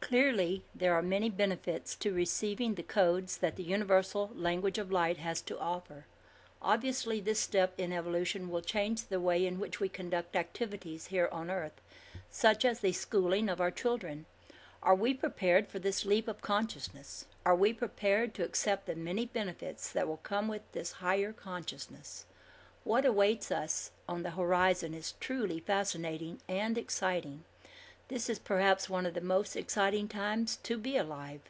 Clearly, there are many benefits to receiving the codes that the universal language of light has to offer. Obviously, this step in evolution will change the way in which we conduct activities here on Earth, such as the schooling of our children. Are we prepared for this leap of consciousness? Are we prepared to accept the many benefits that will come with this higher consciousness? What awaits us on the horizon is truly fascinating and exciting. This is perhaps one of the most exciting times to be alive,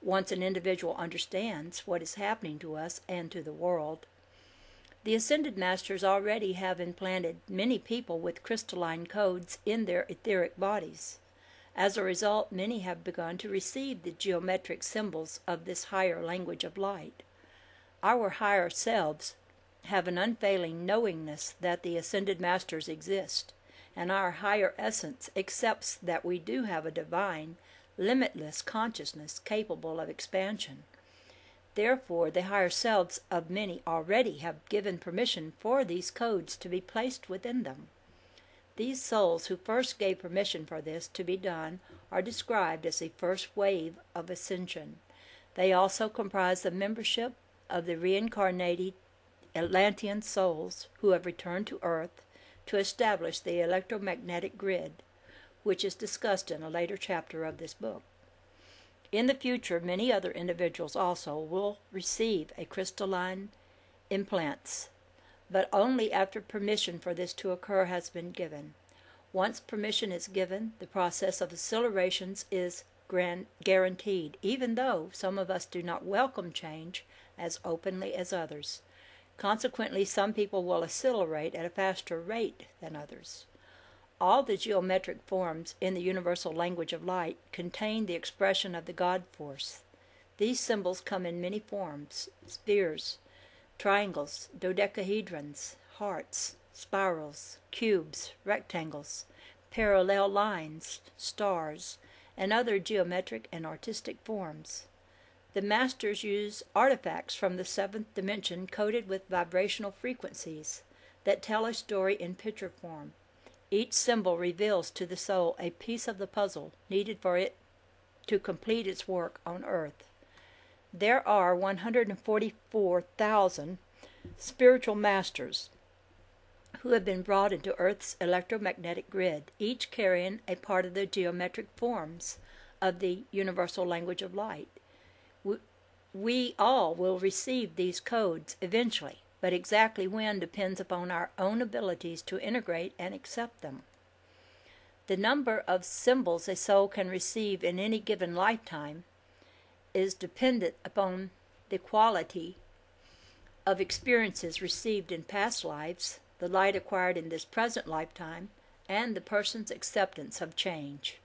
once an individual understands what is happening to us and to the world. The Ascended Masters already have implanted many people with crystalline codes in their etheric bodies. As a result, many have begun to receive the geometric symbols of this higher language of light. Our higher selves have an unfailing knowingness that the Ascended Masters exist, and our higher essence accepts that we do have a divine, limitless consciousness capable of expansion. Therefore, the higher selves of many already have given permission for these codes to be placed within them. These souls who first gave permission for this to be done are described as the first wave of ascension. They also comprise the membership of the reincarnated Atlantean souls who have returned to Earth to establish the electromagnetic grid, which is discussed in a later chapter of this book. In the future, many other individuals also will receive a crystalline implants, but only after permission for this to occur has been given. Once permission is given, the process of accelerations is guaranteed, even though some of us do not welcome change as openly as others. Consequently, some people will accelerate at a faster rate than others. All the geometric forms in the universal language of light contain the expression of the God force. These symbols come in many forms: spheres, triangles, dodecahedrons, hearts, spirals, cubes, rectangles, parallel lines, stars, and other geometric and artistic forms. The Masters use artifacts from the seventh dimension coded with vibrational frequencies that tell a story in picture form. Each symbol reveals to the soul a piece of the puzzle needed for it to complete its work on Earth. There are 144,000 spiritual masters who have been brought into Earth's electromagnetic grid, each carrying a part of the geometric forms of the universal language of light. We all will receive these codes eventually, but exactly when depends upon our own abilities to integrate and accept them. The number of symbols a soul can receive in any given lifetime is dependent upon the quality of experiences received in past lives, the light acquired in this present lifetime, and the person's acceptance of change.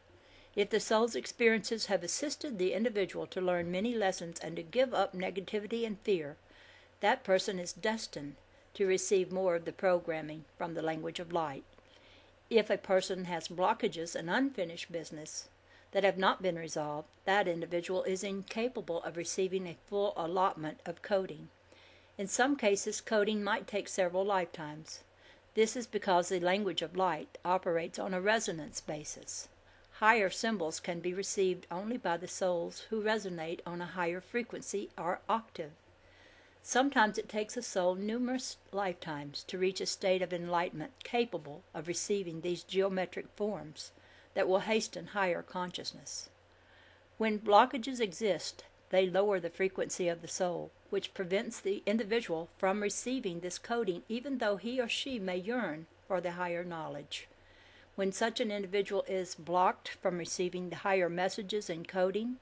If the soul's experiences have assisted the individual to learn many lessons and to give up negativity and fear, that person is destined to receive more of the programming from the language of light. If a person has blockages and unfinished business that have not been resolved, that individual is incapable of receiving a full allotment of coding. In some cases, coding might take several lifetimes. This is because the language of light operates on a resonance basis. Higher symbols can be received only by the souls who resonate on a higher frequency or octave. Sometimes it takes a soul numerous lifetimes to reach a state of enlightenment capable of receiving these geometric forms that will hasten higher consciousness. When blockages exist, they lower the frequency of the soul, which prevents the individual from receiving this coding even though he or she may yearn for the higher knowledge. When such an individual is blocked from receiving the higher messages and coding,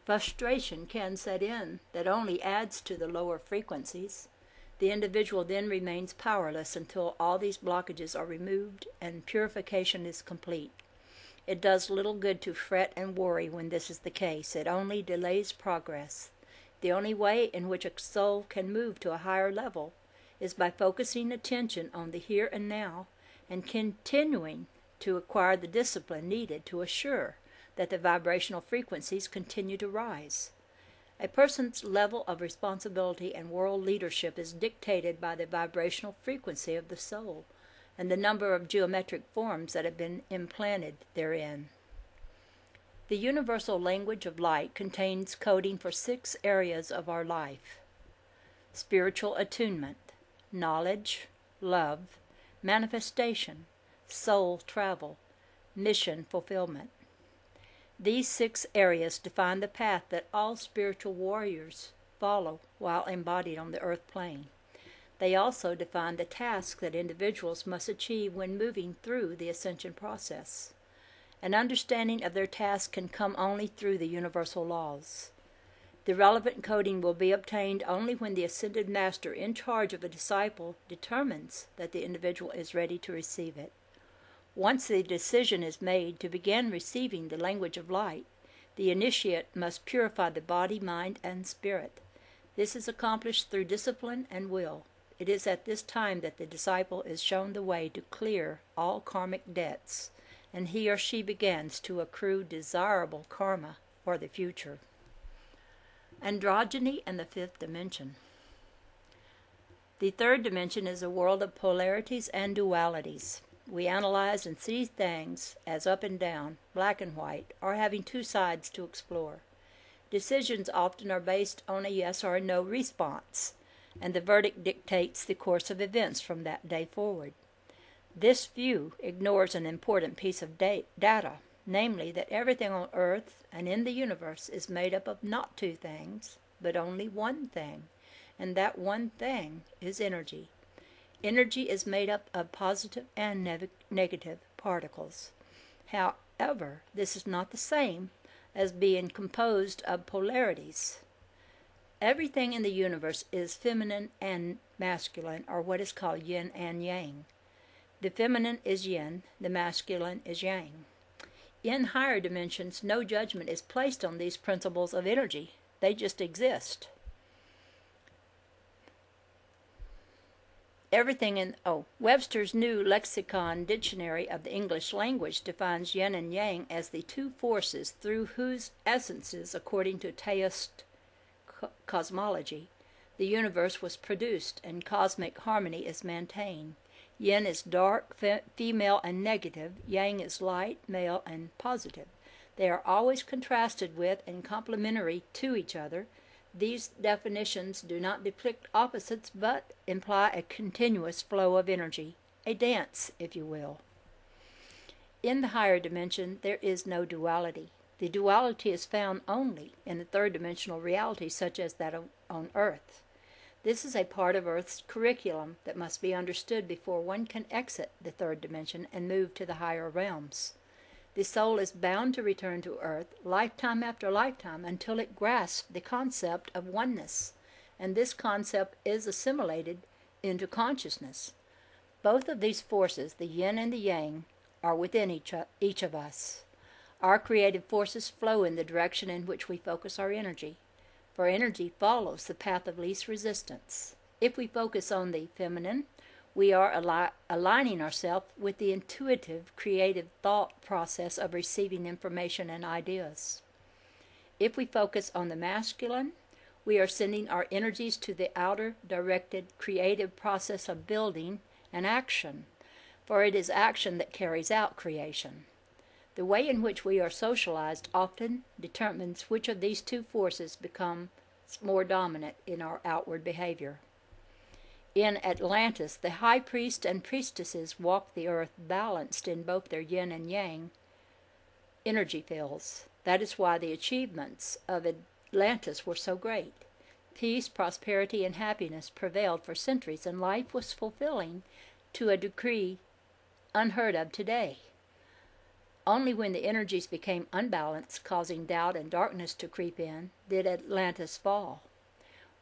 frustration can set in that only adds to the lower frequencies. The individual then remains powerless until all these blockages are removed and purification is complete. It does little good to fret and worry when this is the case. It only delays progress. The only way in which a soul can move to a higher level is by focusing attention on the here and now and continuing to acquire the discipline needed to assure that the vibrational frequencies continue to rise. A person's level of responsibility and world leadership is dictated by the vibrational frequency of the soul and the number of geometric forms that have been implanted therein. The universal language of light contains coding for 6 areas of our life: spiritual attunement, knowledge, love, manifestation, soul travel, mission fulfillment. These 6 areas define the path that all spiritual warriors follow while embodied on the earth plane. They also define the tasks that individuals must achieve when moving through the ascension process. An understanding of their tasks can come only through the universal laws. The relevant coding will be obtained only when the ascended master in charge of a disciple determines that the individual is ready to receive it. Once the decision is made to begin receiving the language of light, the initiate must purify the body, mind, and spirit. This is accomplished through discipline and will. It is at this time that the disciple is shown the way to clear all karmic debts, and he or she begins to accrue desirable karma for the future. Androgyny and the 5th dimension. The 3rd dimension is a world of polarities and dualities. We analyze and see things as up and down, black and white, or having 2 sides to explore. Decisions often are based on a yes or a no response, and the verdict dictates the course of events from that day forward. This view ignores an important piece of data, namely that everything on earth and in the universe is made up of not 2 things, but only one thing, and that one thing is energy. Energy is made up of positive and negative particles. However, this is not the same as being composed of polarities. Everything in the universe is feminine and masculine, or what is called yin and yang. The feminine is yin, the masculine is yang. In higher dimensions, no judgment is placed on these principles of energy. They just exist. Webster's New Lexicon Dictionary of the English Language defines yin and yang as the 2 forces through whose essences, according to Taoist cosmology, the universe was produced and cosmic harmony is maintained. Yin is dark, female, and negative. Yang is light, male, and positive. They are always contrasted with and complementary to each other. These definitions do not depict opposites, but imply a continuous flow of energy, a dance, if you will. In the higher dimension, there is no duality. The duality is found only in the 3rd dimensional reality, such as that on Earth. This is a part of Earth's curriculum that must be understood before one can exit the 3rd dimension and move to the higher realms. The soul is bound to return to Earth lifetime after lifetime until it grasps the concept of oneness, and this concept is assimilated into consciousness. Both of these forces, the yin and the yang, are within each of us. Our creative forces flow in the direction in which we focus our energy, for energy follows the path of least resistance. If we focus on the feminine, we are aligning ourselves with the intuitive, creative thought process of receiving information and ideas. If we focus on the masculine, we are sending our energies to the outer, directed, creative process of building and action, for it is action that carries out creation. The way in which we are socialized often determines which of these 2 forces becomes more dominant in our outward behavior. In Atlantis, the high priest and priestesses walked the earth balanced in both their yin and yang energy fields. That is why the achievements of Atlantis were so great. Peace, prosperity, and happiness prevailed for centuries, and life was fulfilling to a degree unheard of today. Only when the energies became unbalanced, causing doubt and darkness to creep in, did Atlantis fall.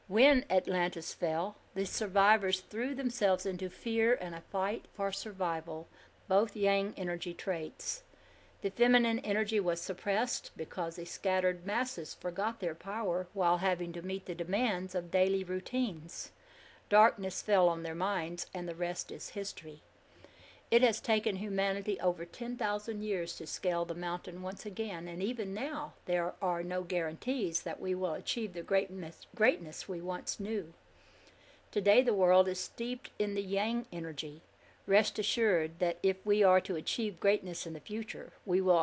When Atlantis fell, the survivors threw themselves into fear and a fight for survival, both yang energy traits. The feminine energy was suppressed because the scattered masses forgot their power while having to meet the demands of daily routines. Darkness fell on their minds, and the rest is history. It has taken humanity over 10,000 years to scale the mountain once again, and even now there are no guarantees that we will achieve the greatness we once knew. Today the world is steeped in the yang energy. Rest assured that if we are to achieve greatness in the future, we will